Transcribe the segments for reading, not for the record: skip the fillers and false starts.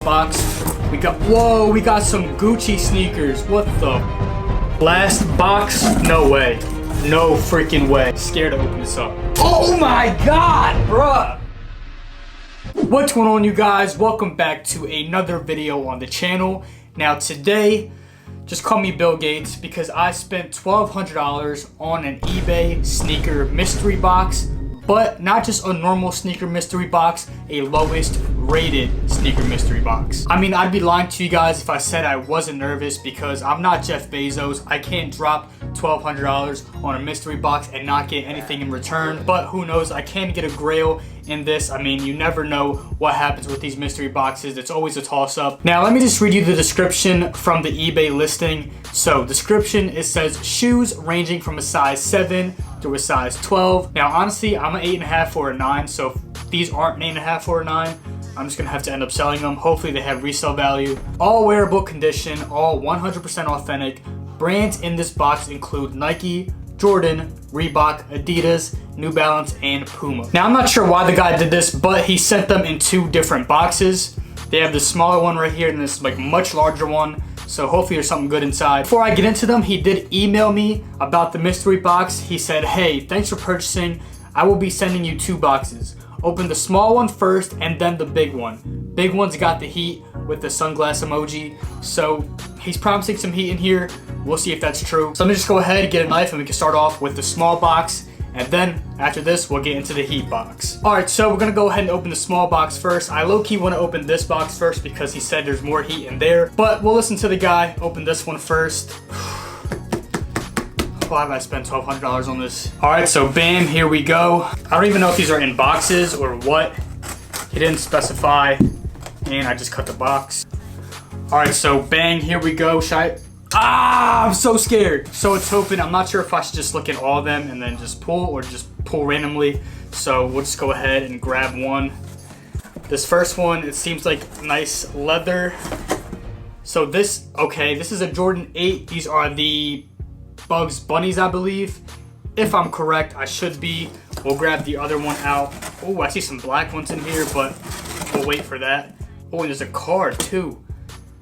box. We got some Gucci sneakers. What the? Last box? No way. No freaking way. Scared to open this up. Oh my God, bruh. What's going on, you guys? Welcome back to another video on the channel. Now today, just call me Bill Gates because I spent $1,200 on an eBay sneaker mystery box, but not just a normal sneaker mystery box, a lowest rated sneaker mystery box. I mean, I'd be lying to you guys if I said I wasn't nervous because I'm not Jeff Bezos. I can't drop $1,200 on a mystery box and not get anything in return, but who knows, I can get a Grail in this. I mean, you never know what happens with these mystery boxes. It's always a toss-up. Now, let me just read you the description from the eBay listing. So, description, it says, shoes ranging from a size 7 to a size 12. Now, honestly, I'm an 8.5 or a 9, so if these aren't an 8.5 or a 9, I'm just gonna have to end up selling them. Hopefully they have resale value. All wearable condition, all 100% authentic. Brands in this box include Nike, Jordan, Reebok, Adidas, New Balance, and Puma. Now, I'm not sure why the guy did this, but he sent them in 2 different boxes. They have the smaller one right here and this like much larger one. So hopefully there's something good inside. Before I get into them, he did email me about the mystery box. He said, hey, thanks for purchasing. I will be sending you 2 boxes. Open the small one first and then the big one. Big one's got the heat with the sunglass emoji. So he's promising some heat in here. We'll see if that's true. So let me just go ahead and get a knife and we can start off with the small box. And then after this, we'll get into the heat box. All right, so we're gonna go ahead and open the small box first. I low-key wanna open this box first because he said there's more heat in there. But we'll listen to the guy. Open this one first. Why have I spent $1,200 on this? All right, so bam, here we go. I don't even know if these are in boxes or what. He didn't specify, and I just cut the box. All right, so bang, here we go. I'm so scared. So it's open. I'm not sure if I should just look at all of them and then just pull or just pull randomly. So we'll just go ahead and grab one. This first one, it seems like nice leather. So this is a Jordan 8. These are the Bugs Bunnies, I believe. If I'm correct, I should be. We'll grab the other one out. Oh, I see some black ones in here, but we'll wait for that. Oh, and there's a card too.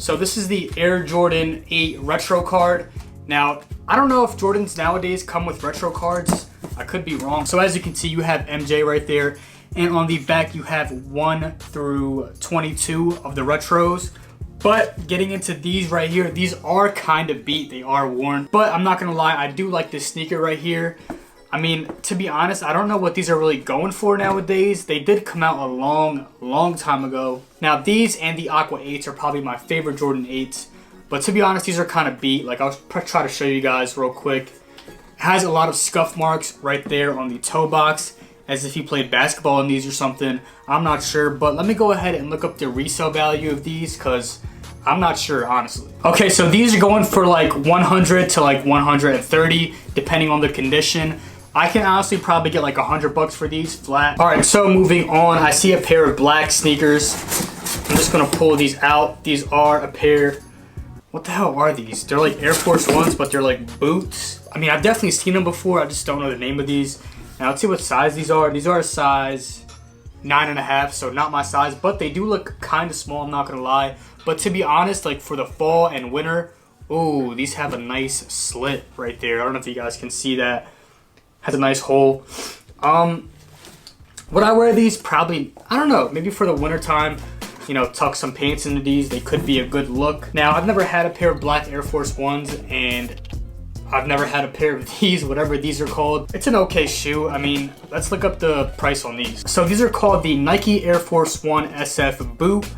So this is the Air Jordan 8 retro card. Now, I don't know if Jordans nowadays come with retro cards. I could be wrong. So as you can see, you have MJ right there. And on the back, you have 1 through 22 of the retros. But getting into these right here, these are kind of beat. They are worn. But I'm not going to lie, I do like this sneaker right here. I mean, to be honest, I don't know what these are really going for nowadays. They did come out a long time ago. Now, these and the Aqua 8s are probably my favorite Jordan 8s. But to be honest, these are kind of beat. Like, I'll try to show you guys real quick. It has a lot of scuff marks right there on the toe box, as if you played basketball in these or something. I'm not sure, but let me go ahead and look up the resale value of these because I'm not sure, honestly. Okay, so these are going for like 100 to like 130, depending on the condition. I can honestly probably get like $100 for these flat. All right, so moving on, I see a pair of black sneakers. I'm just gonna pull these out. These are a pair, what the hell are these? They're like Air Force Ones, but they're like boots. I mean, I've definitely seen them before. I just don't know the name of these. Now let's see what size these are. These are a size 9.5, so not my size, but they do look kind of small, I'm not gonna lie. But to be honest, like for the fall and winter, ooh, these have a nice slit right there. I don't know if you guys can see that. Has a nice hole. Would I wear these? Probably, I don't know, maybe for the winter time, you know, tuck some pants into these. They could be a good look. Now, I've never had a pair of black Air Force Ones, and I've never had a pair of these, whatever these are called. It's an okay shoe. I mean, let's look up the price on these. So these are called the Nike Air Force One SF Boot.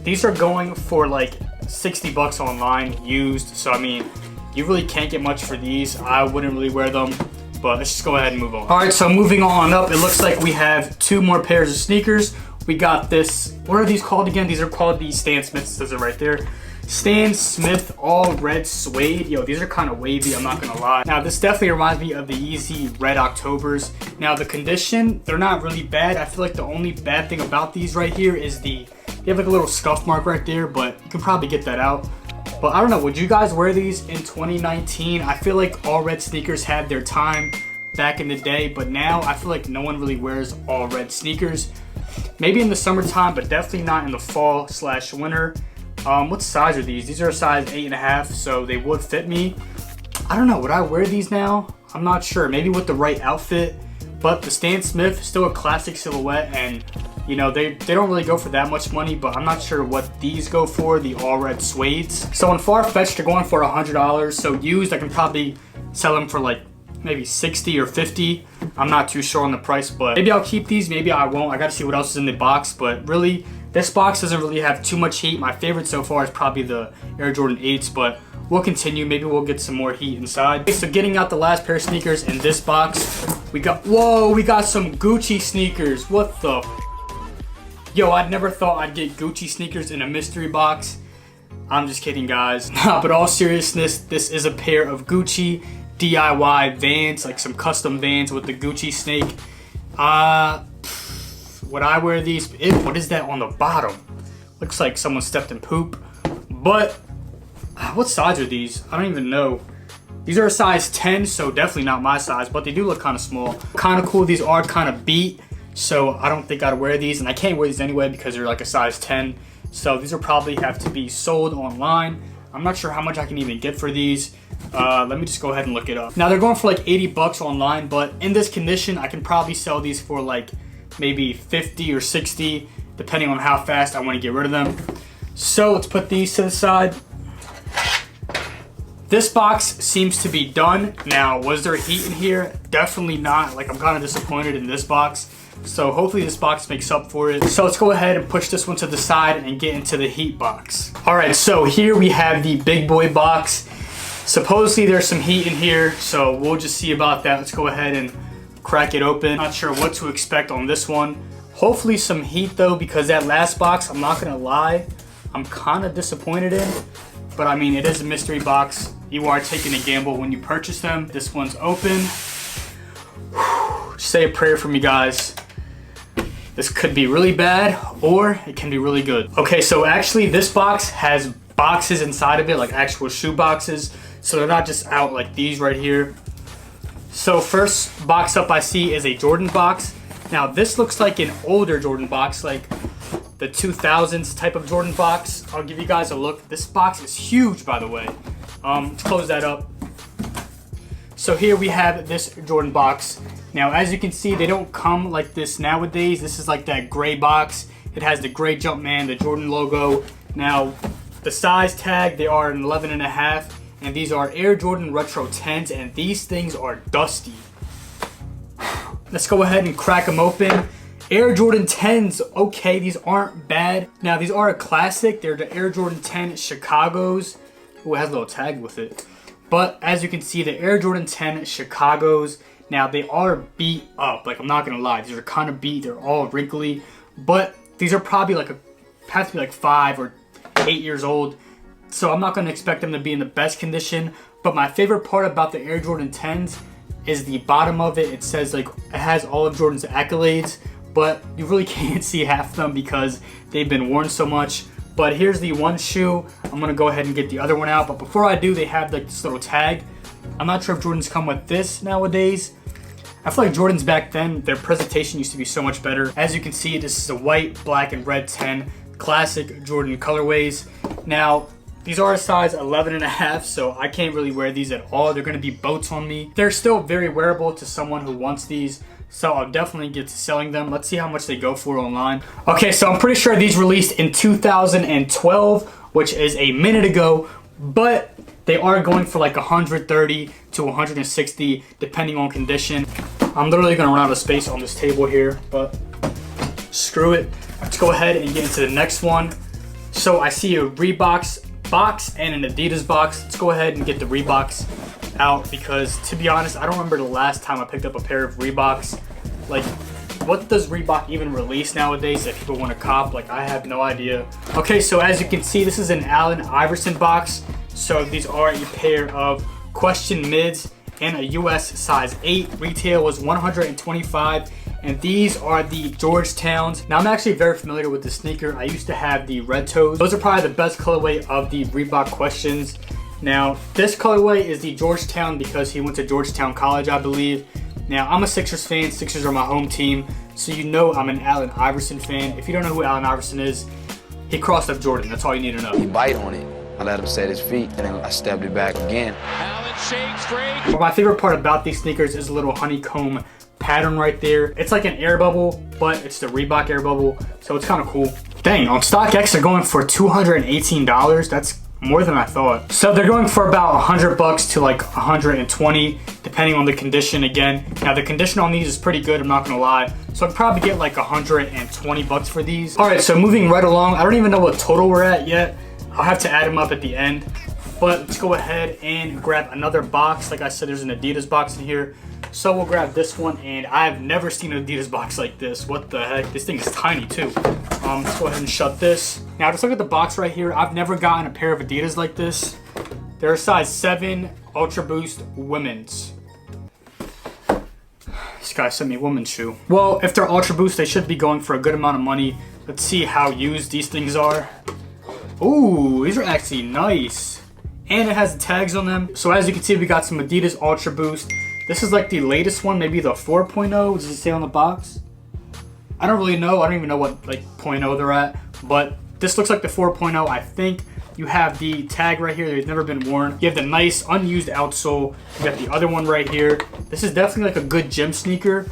These are going for like $60 online used. So I mean, you really can't get much for these. I wouldn't really wear them, but let's just go ahead and move on. All right, so moving on up, it looks like we have 2 more pairs of sneakers. We got this, what are these called again? These are called the Stan Smith, says it right there. Stan Smith all red suede. Yo, these are kind of wavy, I'm not gonna lie. Now, this definitely reminds me of the Yeezy Red Octobers. Now, the condition, they're not really bad. I feel like the only bad thing about these right here is they have like a little scuff mark right there, but you can probably get that out. But I don't know, would you guys wear these in 2019? I feel like all red sneakers had their time back in the day, but now I feel like no one really wears all red sneakers. Maybe in the summertime, but definitely not in the fall / winter. What size are these? These are a size 8.5, so they would fit me. I don't know, would I wear these now? I'm not sure, maybe with the right outfit. But the Stan Smith, still a classic silhouette, and you know, they don't really go for that much money, but I'm not sure what these go for, the all red suedes. So on Farfetch, they're going for $100. So used, I can probably sell them for like maybe 60 or 50. I'm not too sure on the price, but maybe I'll keep these, maybe I won't. I gotta see what else is in the box, but really, this box doesn't really have too much heat. My favorite so far is probably the Air Jordan 8s, but we'll continue. Maybe we'll get some more heat inside. Okay, so getting out the last pair of sneakers in this box, we got some Gucci sneakers. What the Yo, I never thought I'd get Gucci sneakers in a mystery box. I'm just kidding, guys. But all seriousness, this is a pair of Gucci DIY Vans, like some custom Vans with the Gucci snake. Would I wear these? What is that on the bottom? Looks like someone stepped in poop. But what size are these? I don't even know. These are a size 10, so definitely not my size, but they do look kind of small. Kind of cool. These are kind of beat, so I don't think I'd wear these, and I can't wear these anyway because they're like a size 10. So these will probably have to be sold online. I'm not sure how much I can even get for these. Let me just go ahead and look it up. Now they're going for like 80 bucks online, but in this condition, I can probably sell these for like maybe 50 or 60, depending on how fast I want to get rid of them. So let's put these to the side. This box seems to be done. Now, was there heat in here? Definitely not. Like, I'm kind of disappointed in this box. So hopefully this box makes up for it. So let's go ahead and push this one to the side and get into the heat box. All right, so here we have the big boy box. Supposedly there's some heat in here, so we'll just see about that. Let's go ahead and crack it open. Not sure what to expect on this one. Hopefully some heat though, because that last box, I'm not gonna lie, I'm kind of disappointed in. But I mean, it is a mystery box. You are taking a gamble when you purchase them. This one's open. Say a prayer for me, guys. This could be really bad, or it can be really good. Okay, so actually this box has boxes inside of it, like actual shoe boxes. So they're not just out like these right here. So first box up I see is a Jordan box. Now this looks like an older Jordan box, like the 2000s type of Jordan box. I'll give you guys a look. This box is huge, by the way. Let's close that up. So here we have this Jordan box. Now, as you can see, they don't come like this nowadays. This is like that gray box. It has the gray Jumpman, the Jordan logo. Now, the size tag, they are an 11.5, and these are Air Jordan Retro 10s, and these things are dusty. Let's go ahead and crack them open. Air Jordan 10s, okay, these aren't bad. Now, these are a classic. They're the Air Jordan 10 Chicago's. Ooh, it has a little tag with it. But as you can see, the Air Jordan 10 Chicago's, now they are beat up. Like, I'm not gonna lie, these are kind of beat. They're all wrinkly, but these are probably like have to be like 5 or 8 years old. So I'm not gonna expect them to be in the best condition. But my favorite part about the Air Jordan 10s is the bottom of it. It says like, it has all of Jordan's accolades, but you really can't see half of them because they've been worn so much. But here's the one shoe. I'm gonna go ahead and get the other one out. But before I do, they have like this little tag. I'm not sure if Jordans come with this nowadays. I feel like Jordans back then, their presentation used to be so much better. As you can see, this is a white, black, and red 10 classic Jordan colorways. Now, these are a size 11.5, so I can't really wear these at all. They're gonna be boats on me. They're still very wearable to someone who wants these, so I'll definitely get to selling them. Let's see how much they go for online. Okay, so I'm pretty sure these released in 2012, which is a minute ago, but they are going for like 130 to 160, depending on condition. I'm literally gonna run out of space on this table here, but screw it. Let's go ahead and get into the next one. So I see a Reebok box and an Adidas box. Let's go ahead and get the Reeboks out, because to be honest, I don't remember the last time I picked up a pair of Reeboks. Like, what does Reebok even release nowadays that people want to cop? Like, I have no idea. Okay, so as you can see, this is an Allen Iverson box. So these are a pair of Question mids and a US size 8. Retail was $125, and these are the Georgetowns. Now, I'm actually very familiar with the sneaker. I used to have the red toes. Those are probably the best colorway of the Reebok Questions. Now, this colorway is the Georgetown because he went to Georgetown College, I believe. Now, I'm a Sixers fan. Sixers are my home team. So you know I'm an Allen Iverson fan. If you don't know who Allen Iverson is, he crossed up Jordan. That's all you need to know. He bite on it. I let him set his feet, and then I stepped it back again. Allen shakes straight. But my favorite part about these sneakers is a little honeycomb pattern right there. It's like an air bubble, but it's the Reebok air bubble, so it's kind of cool. Dang, on StockX they're going for $218. That's more than I thought. So they're going for about $100 to like 120, depending on the condition again. Now the condition on these is pretty good, I'm not gonna lie. So I'd probably get like $120 for these. All right, so moving right along, I don't even know what total we're at yet. I'll have to add them up at the end. But let's go ahead and grab another box. Like I said, there's an Adidas box in here. So we'll grab this one, and I've never seen an Adidas box like this. What the heck? This thing is tiny too. Let's go ahead and shut this. Now just look at the box right here. I've never gotten a pair of Adidas like this. They're a size 7 Ultra Boost women's. This guy sent me a women's shoe. Well, if they're Ultra Boost, they should be going for a good amount of money. Let's see how used these things are. Ooh, these are actually nice. And it has the tags on them. So as you can see, we got some Adidas Ultra Boost. This is like the latest one, maybe the 4.0. Does it say on the box? I don't really know. I don't even know what like 0.0 they're at. But this looks like the 4.0, I think. You have the tag right here that's never been worn. You have the nice unused outsole. You got the other one right here. This is definitely like a good gym sneaker.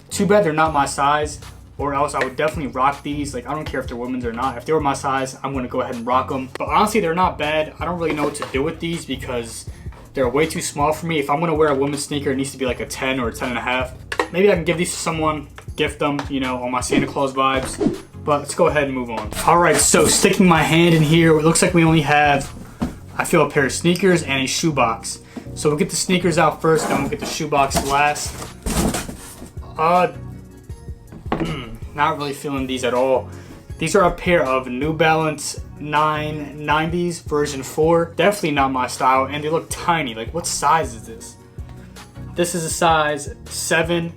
Too bad they're not my size, or else I would definitely rock these. Like, I don't care if they're women's or not. If they were my size, I'm gonna go ahead and rock them. But honestly, they're not bad. I don't really know what to do with these because they're way too small for me. If I'm gonna wear a women's sneaker, it needs to be like a 10 or a 10 and a half. Maybe I can give these to someone, gift them, you know, on my Santa Claus vibes. But let's go ahead and move on. All right, so sticking my hand in here, it looks like we only have, I feel, a pair of sneakers and a shoebox. So we'll get the sneakers out first, then we'll get the shoebox last. Not really feeling these at all. These are a pair of New Balance 990s version 4. Definitely not my style, and they look tiny. Like, what size is this? This is a size 7.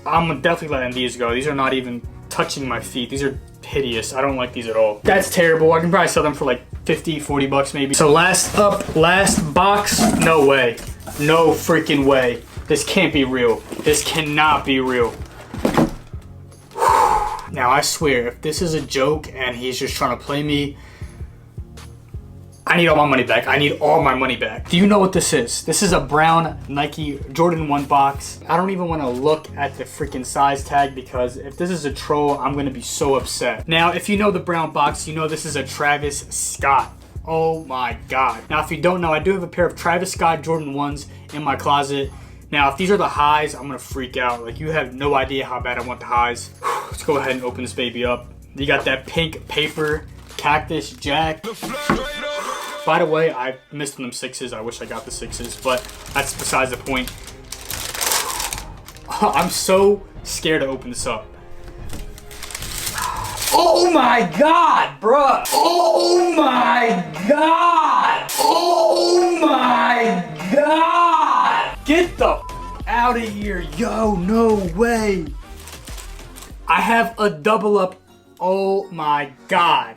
I'm definitely letting these go. These are not even touching my feet. These are hideous. I don't like these at all. That's terrible. I can probably sell them for like 50, 40 bucks maybe. So last up, last box. No way. No freaking way. This can't be real. This cannot be real. Now I swear, if this is a joke and he's just trying to play me, I need all my money back. I need all my money back. Do you know what this is? This is a brown Nike Jordan 1 box. I don't even want to look at the freaking size tag because if this is a troll, I'm going to be so upset. Now, if you know the brown box, you know this is a Travis Scott. Oh my God. Now, if you don't know, I do have a pair of Travis Scott Jordan 1s in my closet. Now, if these are the highs, I'm going to freak out. Like, you have no idea how bad I want the highs. Let's go ahead and open this baby up. You got that pink paper Cactus Jack. By the way, I missed them 6s. I wish I got the 6s, but that's besides the point. I'm so scared to open this up. Oh my God, bruh. Oh my God. Oh my God. Get the out of here. Yo, no way. I have a double up. Oh my God.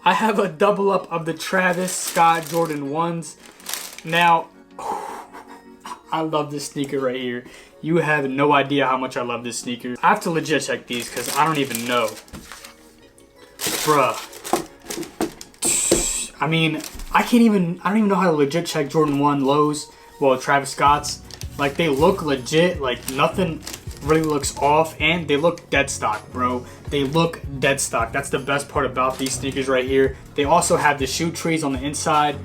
I have a double up of the Travis Scott Jordan 1s. Now, I love this sneaker right here. You have no idea how much I love this sneaker. I have to legit check these because I don't even know. Bruh. I mean, I don't even know how to legit check Jordan 1 lows. Well, Travis Scott's. Like, they look legit. Like, nothing really looks off, and they look dead stock, bro. They look dead stock. That's the best part about these sneakers right here. They also have the shoe trees on the inside.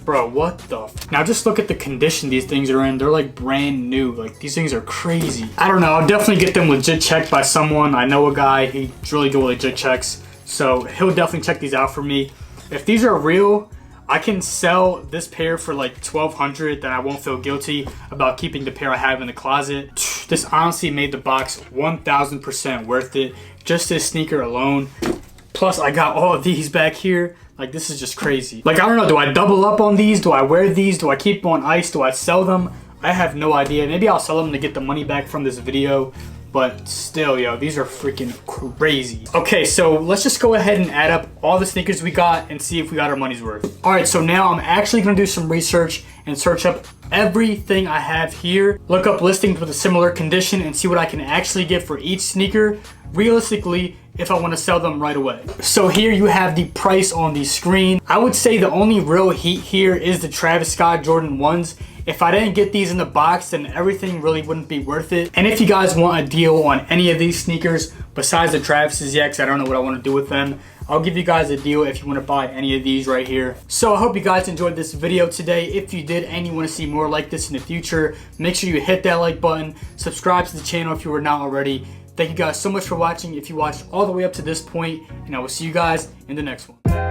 Bro, what the now just look at the condition these things are in. They're like brand new. Like, these things are crazy. I don't know. I'll definitely get them legit checked by someone. I know a guy. He's really good with legit checks, so he'll definitely check these out for me. If these are real, I can sell this pair for like $1,200, then I won't feel guilty about keeping the pair I have in the closet. This honestly made the box 1000% worth it. Just this sneaker alone. Plus, I got all of these back here. Like, this is just crazy. Like, I don't know. Do I double up on these? Do I wear these? Do I keep them on ice? Do I sell them? I have no idea. Maybe I'll sell them to get the money back from this video. But still, yo, these are freaking crazy. Okay, so let's just go ahead and add up all the sneakers we got and see if we got our money's worth. All right, so now I'm actually gonna do some research and search up everything I have here, look up listings with a similar condition and see what I can actually get for each sneaker, realistically, if I want to sell them right away. So here you have the price on the screen. I would say the only real heat here is the Travis Scott Jordan 1s. If I didn't get these in the box, then everything really wouldn't be worth it. And if you guys want a deal on any of these sneakers, besides the Travis's yet, because I don't know what I want to do with them, I'll give you guys a deal if you want to buy any of these right here. So I hope you guys enjoyed this video today. If you did and you want to see more like this in the future, make sure you hit that like button, subscribe to the channel if you were not already. Thank you guys so much for watching if you watched all the way up to this point, and I will see you guys in the next one.